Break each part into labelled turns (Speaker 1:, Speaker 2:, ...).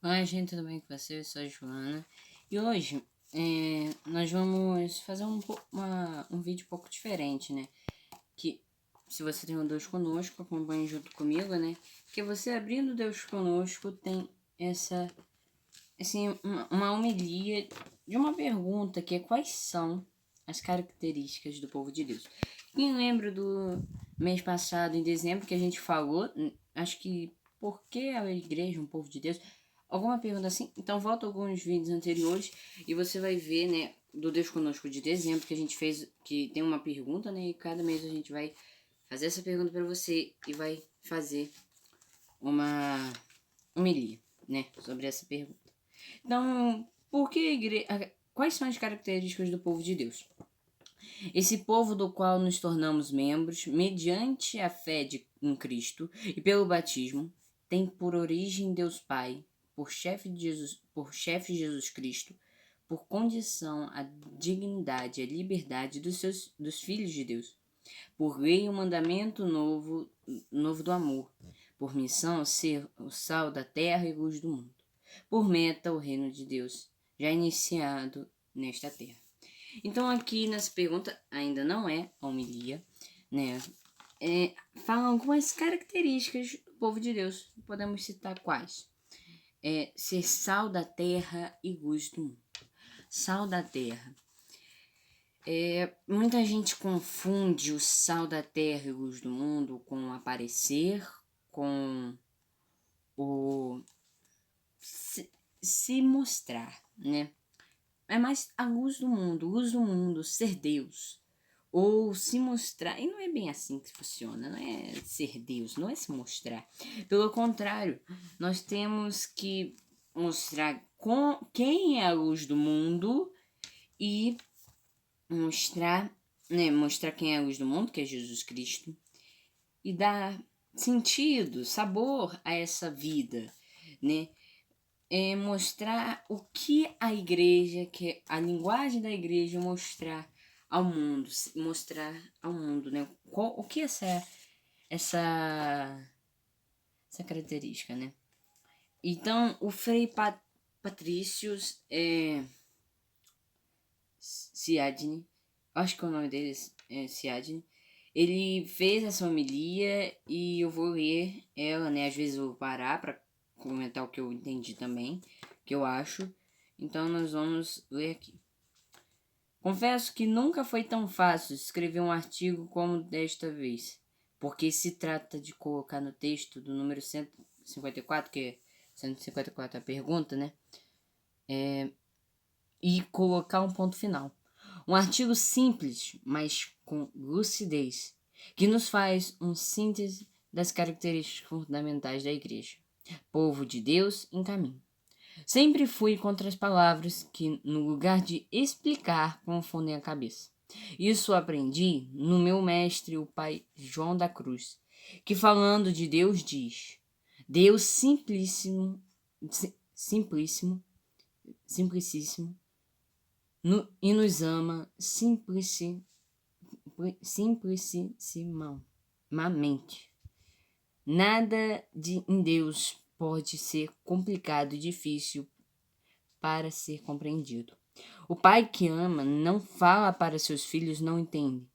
Speaker 1: Oi, gente, tudo bem com você? Eu sou a Joana. E hoje nós vamos fazer um vídeo um pouco diferente, né? Que se você tem o Deus Conosco, acompanhe junto comigo, né? Porque você abrindo Deus Conosco tem uma homilia de uma pergunta que é: quais são as características do povo de Deus? Quem lembra do mês passado, em dezembro, que a gente falou, acho que por que a igreja, um povo de Deus? Alguma pergunta assim? Então volta alguns vídeos anteriores e você vai ver, né, do Deus Conosco de dezembro, que a gente fez, que tem uma pergunta, né, e cada mês a gente vai fazer essa pergunta para você e vai fazer uma homilia, né, sobre essa pergunta. Então, por que quais são as características do povo de Deus? Esse povo do qual nos tornamos membros, mediante a fé em Cristo e pelo batismo, tem por origem Deus Pai, por chefe Jesus Cristo, por condição a dignidade e a liberdade dos filhos de Deus, por lei o mandamento novo do amor, por missão ser o sal da terra e luz do mundo, por meta o reino de Deus, já iniciado nesta terra. Então aqui nessa pergunta, ainda não é a homilia, né? Fala algumas características do povo de Deus. Podemos citar quais? Ser sal da terra e luz do mundo. Sal da terra. Muita gente confunde o sal da terra e luz do mundo com aparecer, com o se mostrar, né? É mais a luz do mundo, ser Deus. Ou se mostrar. E não é bem assim que funciona, não é ser Deus, não é se mostrar. Pelo contrário, nós temos que mostrar quem é a luz do mundo e mostrar, né, mostrar quem é a luz do mundo, que é Jesus Cristo, e dar sentido, sabor a essa vida, né? Mostrar o que a igreja, que é a linguagem da igreja, mostrar ao mundo, né? O que essa característica, né? Então, o Frei Patrícios Siadni, acho que o nome dele é Siadni, ele fez essa homilia e eu vou ler ela, né? Às vezes eu vou parar para comentar o que eu entendi também, que eu acho. Então nós vamos ler aqui. Confesso que nunca foi tão fácil escrever um artigo como desta vez, porque se trata de colocar no texto do número 154, que é 154 a pergunta, né? E colocar um ponto final. Um artigo simples, mas com lucidez, que nos faz um síntese das características fundamentais da igreja. Povo de Deus em caminho. Sempre fui contra as palavras que, no lugar de explicar, confundem a cabeça. Isso aprendi no meu mestre, o pai João da Cruz, que falando de Deus diz: Deus simplicíssimo, e nos ama simplissimamente. Nada em Deus pode ser complicado e difícil para ser compreendido. O pai que ama não fala para seus filhos, não entende.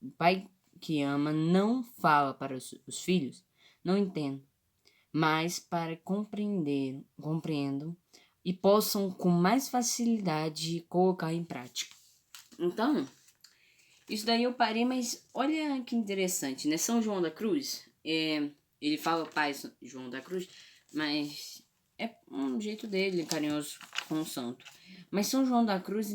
Speaker 1: O pai que ama não fala para os filhos, não entende, mas para compreendam e possam com mais facilidade colocar em prática. Então, isso daí eu parei, mas olha que interessante, né? São João da Cruz, ele fala pai João da Cruz, mas é um jeito dele, carinhoso com o santo. Mas São João da Cruz,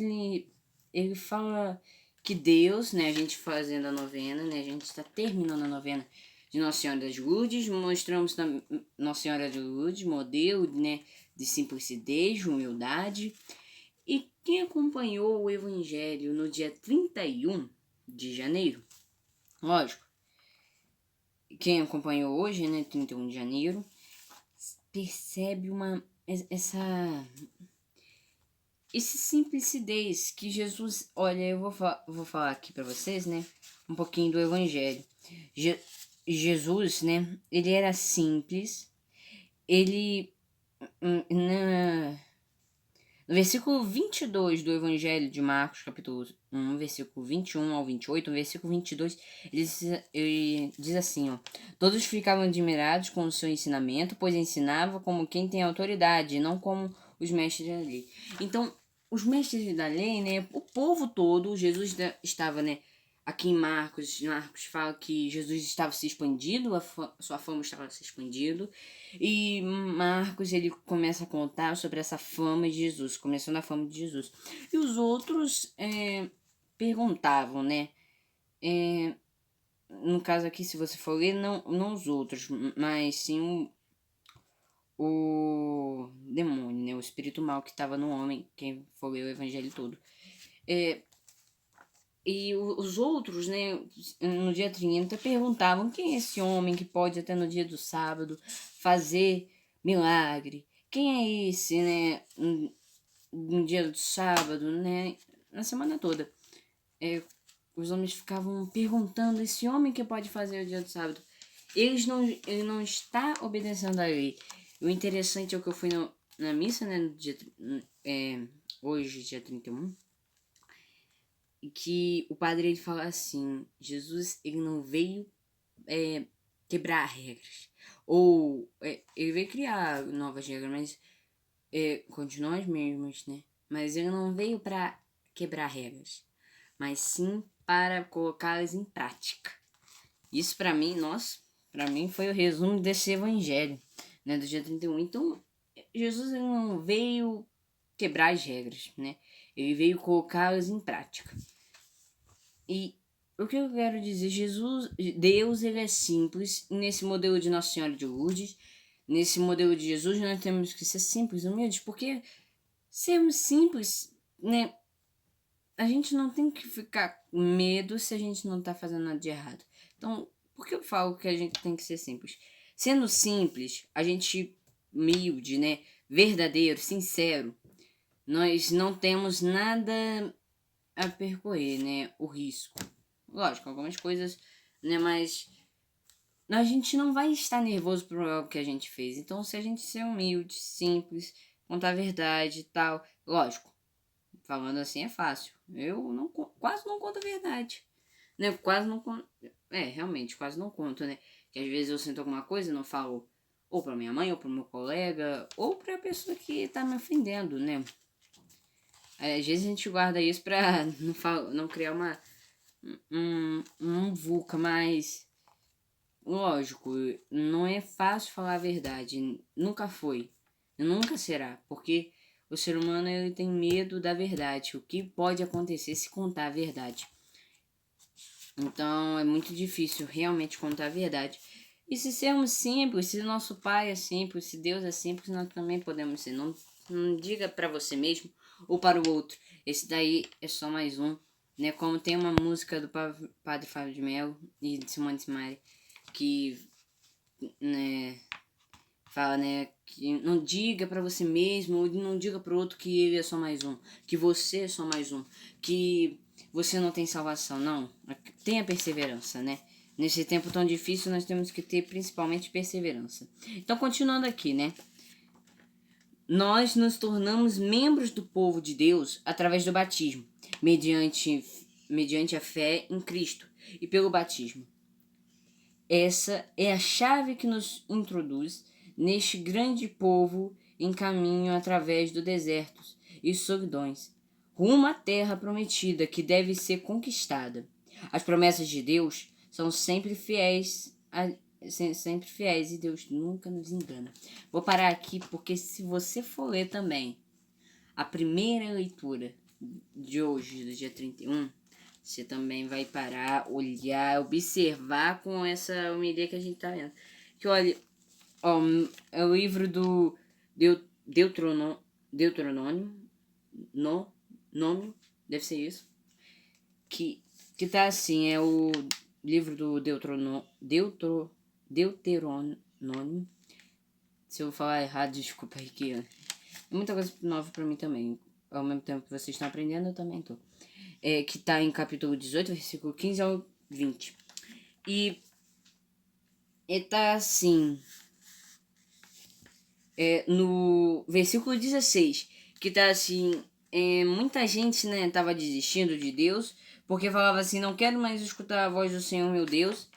Speaker 1: ele fala que Deus, né, a gente fazendo a novena, né, a gente está terminando a novena de Nossa Senhora das Lourdes, mostramos Nossa Senhora das Lourdes, modelo, né, de simplicidade, humildade. E quem acompanhou o Evangelho no dia 31 de janeiro, lógico, quem acompanhou hoje, né, 31 de janeiro, percebe essa simplicidade que Jesus, olha, eu vou falar aqui para vocês, né, um pouquinho do Evangelho. Jesus, né, ele era simples, ele No versículo 22 do Evangelho de Marcos, capítulo 1, versículo 21 ao 28, no versículo 22, ele diz assim, ó: Todos ficavam admirados com o seu ensinamento, pois ensinava como quem tem autoridade, não como os mestres da lei. Então, os mestres da lei, né, o povo todo, Jesus estava, né, aqui em Marcos fala que Jesus estava se expandindo, sua fama estava se expandindo, e Marcos, ele começa a contar sobre essa fama de Jesus, começando a fama de Jesus. E os outros perguntavam, né? No caso aqui, se você for ler, não os outros, mas sim o demônio, né? O espírito mal que estava no homem, quem for ler o evangelho todo. E os outros, né, no dia 30, perguntavam quem é esse homem que pode até no dia do sábado fazer milagre? Quem é esse, né, no dia do sábado, né, na semana toda? Os homens ficavam perguntando, esse homem que pode fazer o dia do sábado? Ele não está obedecendo a lei. O interessante é que eu fui na missa, né, no dia, hoje, dia 31, que o padre ele fala assim, Jesus ele não veio quebrar regras, ou ele veio criar novas regras, mas continuam as mesmas, né? Mas ele não veio para quebrar regras, mas sim para colocá-las em prática. Isso para mim, para mim foi o resumo desse evangelho, né, do dia 31. Então, Jesus ele não veio quebrar as regras, né? Ele veio colocá-las em prática. E o que eu quero dizer, Deus, ele é simples. Nesse modelo de Nossa Senhora de Lourdes, nesse modelo de Jesus, nós temos que ser simples, humildes, porque sermos simples, né? A gente não tem que ficar com medo se a gente não tá fazendo nada de errado. Então, por que eu falo que a gente tem que ser simples? Sendo simples, a gente humilde, né? Verdadeiro, sincero, nós não temos nada a percorrer, né? O risco. Lógico, algumas coisas, né? Mas a gente não vai estar nervoso por algo que a gente fez. Então, se a gente ser humilde, simples, contar a verdade e tal, lógico, falando assim é fácil. Eu não, quase não conto a verdade, né? Quase não conto. Realmente, quase não conto, né? Que às vezes eu sinto alguma coisa e não falo ou pra minha mãe, ou pro meu colega, ou pra pessoa que tá me ofendendo, né? Às vezes a gente guarda isso pra não criar um VUCA, mas lógico, não é fácil falar a verdade. Nunca foi. Nunca será. Porque o ser humano ele tem medo da verdade. O que pode acontecer se contar a verdade. Então é muito difícil realmente contar a verdade. E se sermos simples, se nosso pai é simples, se Deus é simples, nós também podemos ser. Não diga para você mesmo ou para o outro. Esse daí é só mais um. Né? Como tem uma música do Padre Fábio de Mello e de Simone Simari que, né, fala, né, que não diga para você mesmo, ou não diga pro outro que ele é só mais um, que você é só mais um, que você não tem salvação, não. Tenha perseverança, né? Nesse tempo tão difícil, nós temos que ter principalmente perseverança. Então, continuando aqui, né? Nós nos tornamos membros do povo de Deus através do batismo, mediante a fé em Cristo e pelo batismo. Essa é a chave que nos introduz neste grande povo em caminho através do desertos e solidões, rumo à terra prometida que deve ser conquistada. As promessas de Deus são sempre fiéis, sempre fiéis e Deus nunca nos engana. Vou parar aqui porque se você for ler também a primeira leitura de hoje, do dia 31, você também vai parar, olhar, observar com essa homilia que a gente tá vendo. Que olha, ó, é o livro do Deuteronômio, nome, deve ser isso. Que tá assim, é o livro do Deuteronômio. Se eu falar errado, desculpa aí que é muita coisa nova pra mim também. Ao mesmo tempo que vocês estão aprendendo, eu também tô. Que tá em capítulo 18, versículo 15 ao 20. E tá assim. no versículo 16, que tá assim, muita gente, né, tava desistindo de Deus, porque falava assim, não quero mais escutar a voz do Senhor meu Deus,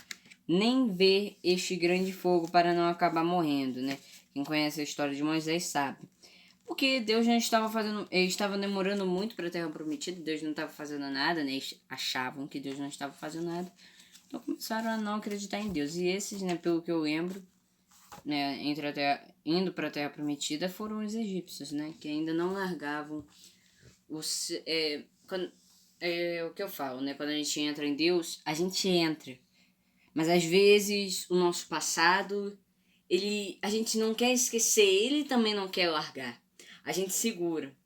Speaker 1: nem ver este grande fogo para não acabar morrendo, né? Quem conhece a história de Moisés sabe. Porque Deus não estava fazendo, eles estavam demorando muito para a Terra Prometida, Deus não estava fazendo nada, né? Eles achavam que Deus não estava fazendo nada. Então começaram a não acreditar em Deus. E esses, né, pelo que eu lembro, né, indo para a Terra Prometida foram os egípcios, né? Que ainda não largavam o que eu falo, né? Quando a gente entra em Deus, a gente entra. Mas às vezes o nosso passado, a gente não quer esquecer, ele também não quer largar. A gente segura.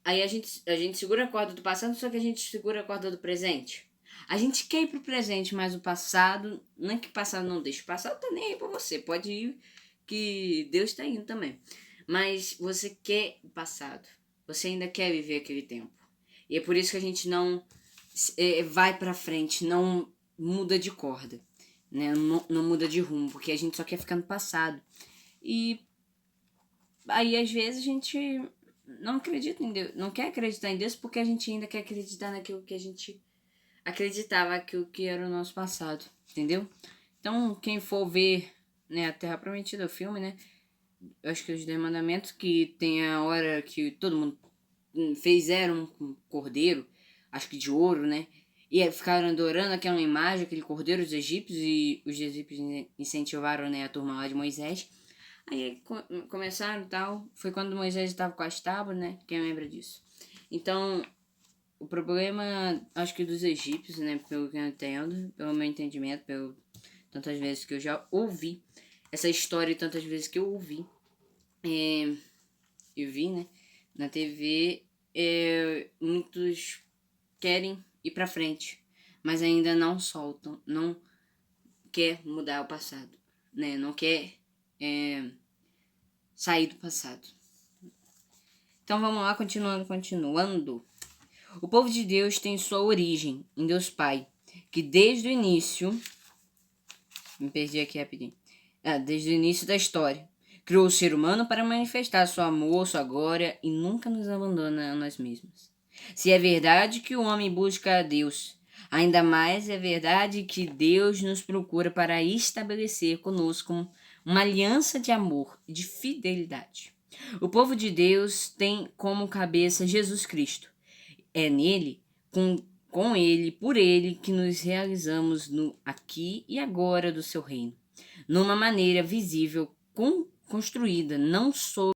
Speaker 1: Aí a gente segura a corda do passado, só que a gente segura a corda do presente. A gente quer ir pro presente, mas o passado, não é que o passado não deixa. O passado tá nem aí pra você. Pode ir, que Deus tá indo também. Mas você quer o passado. Você ainda quer viver aquele tempo. E é por isso que a gente não vai pra frente, não muda de corda. Né? Não muda de rumo, porque a gente só quer ficar no passado. E aí, às vezes, a gente não acredita em Deus, não quer acreditar em Deus porque a gente ainda quer acreditar naquilo que a gente acreditava, aquilo que era o nosso passado, entendeu? Então, quem for ver, né, a Terra Prometida, o filme, né, eu acho que os 10 mandamentos, que tem a hora que todo mundo fizeram um cordeiro, acho que de ouro, né, e aí ficaram adorando aquela imagem, aquele cordeiro dos egípcios, e os egípcios incentivaram, né, a turma lá de Moisés. Aí começaram e tal. Foi quando Moisés estava com as tábuas, né? Quem lembra disso? Então, o problema, acho que dos egípcios, né? Pelo que eu entendo, pelo meu entendimento, pelo tantas vezes que eu já ouvi essa história e tantas vezes que eu ouvi, eu vi, né? Na TV, muitos querem ir pra frente, mas ainda não soltam, não quer mudar o passado, né? Não quer sair do passado. Então vamos lá, continuando. O povo de Deus tem sua origem em Deus Pai, que desde o início, me perdi aqui rapidinho, desde o início da história, criou o ser humano para manifestar seu amor, sua glória e nunca nos abandona a nós mesmos. Se é verdade que o homem busca a Deus, ainda mais é verdade que Deus nos procura para estabelecer conosco uma aliança de amor e de fidelidade. O povo de Deus tem como cabeça Jesus Cristo. É nele, com ele, por ele, que nos realizamos no aqui e agora do seu reino, numa maneira visível, construída não sob